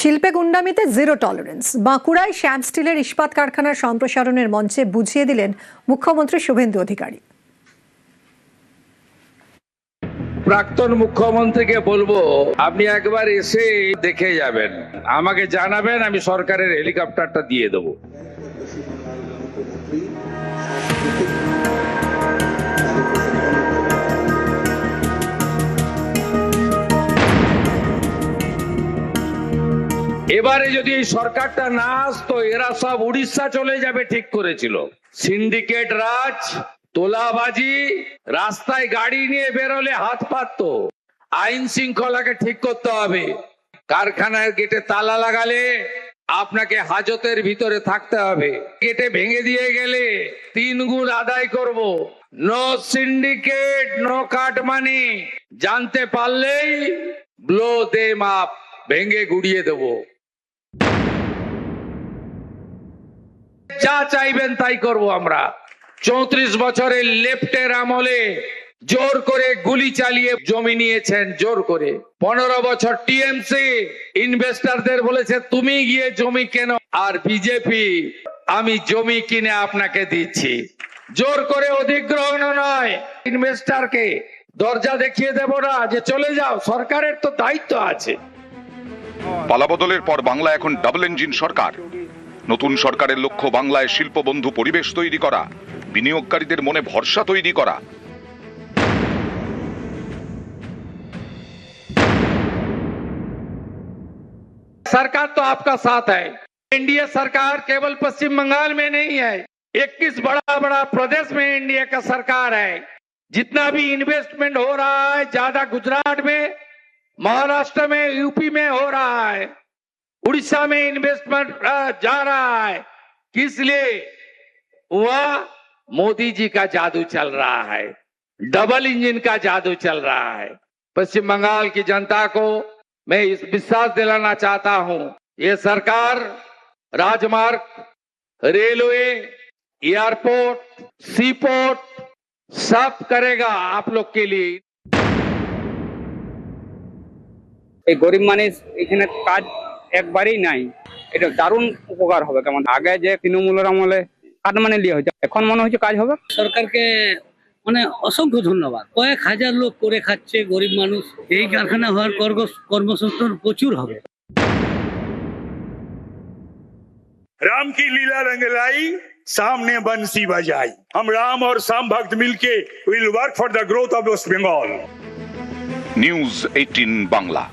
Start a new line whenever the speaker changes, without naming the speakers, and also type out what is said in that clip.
শিল্পে গুন্ডামিতে zero tolerance. বাঁকুড়ায় শ্যাম স্টিলের ইস্পাত কারখানার সম্প্রসারণের মঞ্চে বুঝিয়ে দিলেন মুখ্যমন্ত্রী শুভেন্দু অধিকারী।
প্রাক্তন মুখ্যমন্ত্রীকে বলবো, আপনি একবার এসে দেখে যাবেন, আমাকে জানাবেন, আমি সরকারের হেলিকপ্টারটা দিয়ে দেবো। এবারে যদি এই সরকারটা না আসতো, এরা সব উড়িষ্যা চলে যাবে ঠিক করেছিল। সিন্ডিকেট রাজ, তোলাবাজি, রাস্তায় গাড়ি নিয়ে বেরোলে হাত পাততো। আইন শৃঙ্খলাকে ঠিক করতে হবে। কারখানার গেটে তালা লাগালে আপনাকে হাজতের ভিতরে থাকতে হবে। গেটে ভেঙে দিয়ে গেলে 3 গুণ আদায় করব। No syndicate, no cut money. জানতে পারলেই ব্লো দেম আপ, ভেঙে গুড়িয়ে দেবো। যা চাইবেন তাই করব আমরা। 34 বছরের লেফটের আমলে জোর করে গুলি চালিয়ে জমি নিয়েছেন, জোর করে। 15 বছর টিএমসি ইনভেস্টরদের বলেছে তুমি গিয়ে জমি কেন, আর বিজেপি আমি জমি কিনে আপনাকে দিচ্ছি। জোর করে অধিগ্রহণ নয়, ইনভেস্টরকে দরজা দেখিয়ে দেব না যে চলে যাও, সরকারের তো দায়িত্ব আছে।
পালাবদলের পর বাংলা এখন ডাবল ইঞ্জিন সরকার। নতুন সরকারের লক্ষ্য বাংলায় শিল্পবন্ধু পরিবেশ তৈরি করা, বিনিয়োগকারীদের মনে ভরসা তৈরি করা।
सरकार तो आपका साथ है। एनडीए सरकार केवल पश्चिम बंगाल में नहीं है, 21 बड़ा प्रदेश में एनडीए का सरकार है। जितना भी इन्वेस्टमेंट हो रहा है, ज्यादा गुजरात में, महाराष्ट्र में, यूपी में हो रहा है। उड़ीसा में इन्वेस्टमेंट जा रहा है। किस लिए? वह मोदी जी का जादू चल रहा है, डबल इंजन का जादू चल रहा है। पश्चिम बंगाल की जनता को मैं इस विश्वास दिलाना चाहता हूं, ये सरकार राजमार्ग, रेलवे, एयरपोर्ट, सीपोर्ट सब करेगा आप लोग के लिए।
এই গরিব মানুষ এখানে কাজ একবারেই নাই, এটা দারুণ উপকার হবে। কেমন আগে যে তৃণমূলের আমলে কাটমানি লিয়ে হয়েছে, এখন মনে হচ্ছে কাজ হবে।
সরকারকে মানে অসংখ্য ধন্যবাদ। কয়েক হাজার লোক করে খাচ্ছে, গরিব মানুষ। এই কারখানা হওয়ার কর্মসংস্থান প্রচুর হবে।
राम की लीला रंग लाई, सामने बंसी बजाई। हम राम और शाम भक्त मिलके will work for the growth of West Bengal.
News 18 Bangla.